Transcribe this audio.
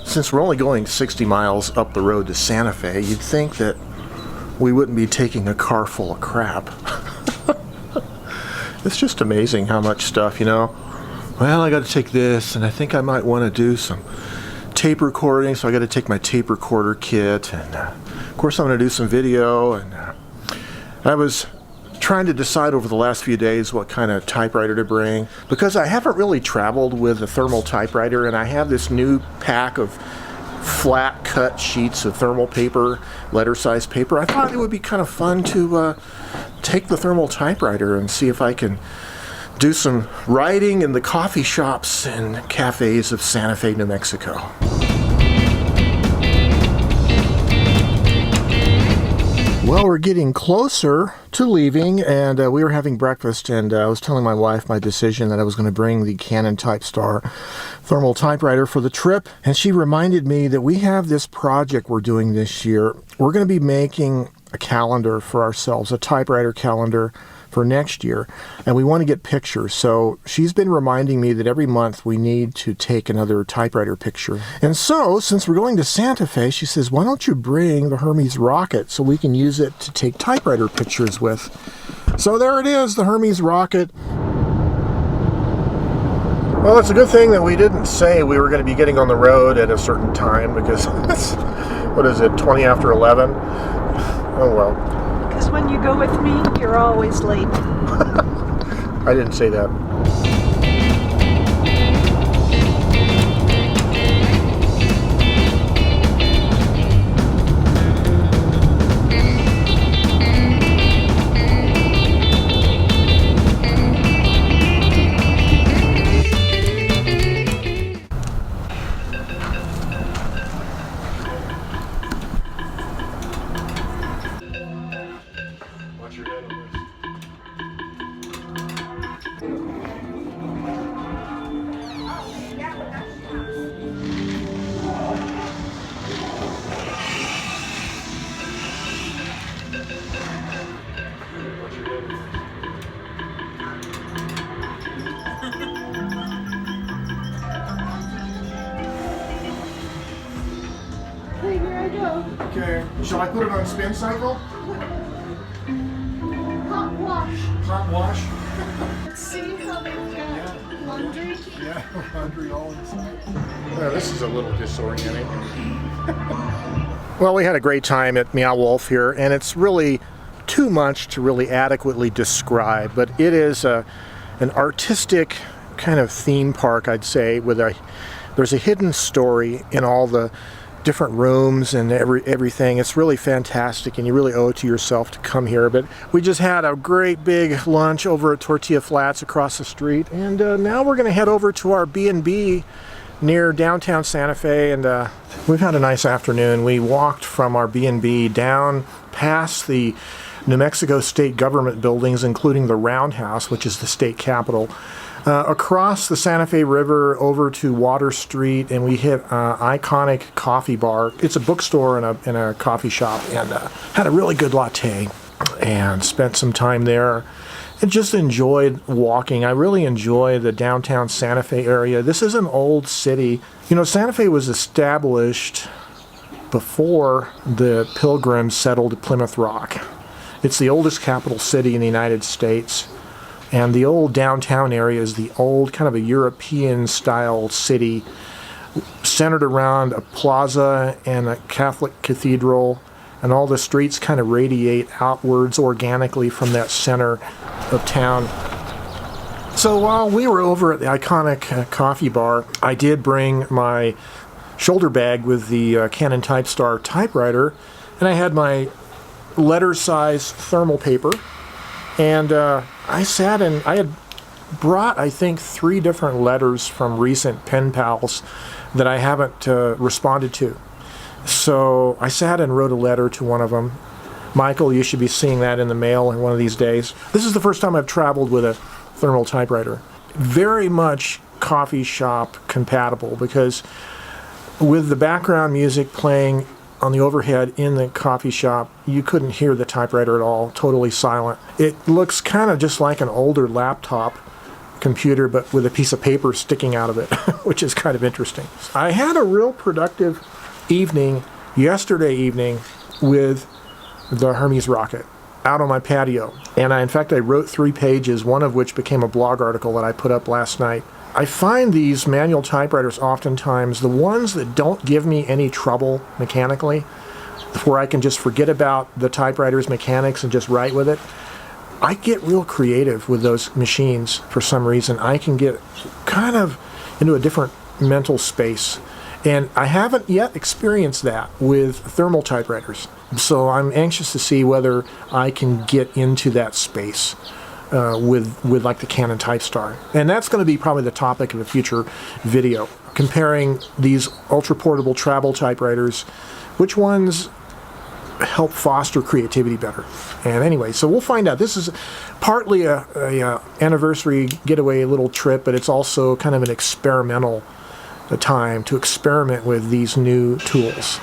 Since we're only going 60 miles up the road to Santa Fe, you'd think that we wouldn't be taking a car full of crap. It's just amazing how much stuff, you know. Well, I got to take this, and I think I might want to do some tape recording, so I got to take my tape recorder kit, and of course I'm going to do some video. And I was trying to decide over the last few days what kind of typewriter to bring, because I haven't really traveled with a thermal typewriter, and I have this new pack of flat cut sheets of thermal paper, letter size paper. I thought it would be kind of fun to take the thermal typewriter and see if I can do some writing in the coffee shops and cafes of Santa Fe, New Mexico. Well, we're getting closer to leaving, and we were having breakfast, and I was telling my wife my decision that I was going to bring the Canon TypeStar thermal typewriter for the trip, and she reminded me that we have this project we're doing this year. We're going to be making a calendar for ourselves, a typewriter calendar for next year, and we want to get pictures. So she's been reminding me that every month we need to take another typewriter picture. And so, since we're going to Santa Fe, she says, why don't you bring the Hermes rocket so we can use it to take typewriter pictures with. So there it is, the Hermes rocket. Well, it's a good thing that we didn't say we were going to be getting on the road at a certain time, because it's, what is it, 20 after 11? Oh well. Because when you go with me, you're always late. I didn't say that. Okay, shall I put it on spin cycle? Hot wash. Hot wash? See how they've got laundry? Yeah, laundry all inside. Well, this is a little disorienting. Well, we had a great time at Meow Wolf here, and it's really too much to really adequately describe, but it is an artistic kind of theme park, I'd say, with there's a hidden story in all the different rooms and everything. It's really fantastic, and you really owe it to yourself to come here. But we just had a great big lunch over at Tortilla Flats across the street, and now we're going to head over to our B&B near downtown Santa Fe, and we've had a nice afternoon. We walked from our B&B down past the New Mexico state government buildings, including the Roundhouse, which is the state capitol, across the Santa Fe River over to Water Street, and we hit Iconic Coffee Bar. It's a bookstore and a coffee shop, and had a really good latte and spent some time there and just enjoyed walking. I really enjoy the downtown Santa Fe area. This is an old city. You know, Santa Fe was established before the Pilgrims settled at Plymouth Rock. It's the oldest capital city in the United States. And the old downtown area is the old kind of a European-style city centered around a plaza and a Catholic cathedral, and all the streets kind of radiate outwards organically from that center of town. So while we were over at the Iconic Coffee Bar, I did bring my shoulder bag with the Canon TypeStar typewriter, and I had my letter-size thermal paper. And I sat and I had brought, I think, 3 different letters from recent pen pals that I haven't responded to. So I sat and wrote a letter to one of them. Michael, you should be seeing that in the mail one of these days. This is the first time I've traveled with a thermal typewriter. Very much coffee shop compatible, because with the background music playing on the overhead in the coffee shop, you couldn't hear the typewriter at all, totally silent. It looks kind of just like an older laptop, computer, but with a piece of paper sticking out of it, which is kind of interesting. I had a real productive evening yesterday evening with the Hermes rocket out on my patio. And in fact, I wrote 3 pages, one of which became a blog article that I put up last night. I find these manual typewriters oftentimes, the ones that don't give me any trouble mechanically, where I can just forget about the typewriter's mechanics and just write with it, I get real creative with those machines for some reason. I can get kind of into a different mental space. And I haven't yet experienced that with thermal typewriters. So I'm anxious to see whether I can get into that space with like the Canon TypeStar. And that's going to be probably the topic of a future video, comparing these ultra-portable travel typewriters, which ones help foster creativity better. And anyway, so we'll find out. This is partly a anniversary getaway little trip, but it's also kind of an experimental time to experiment with these new tools.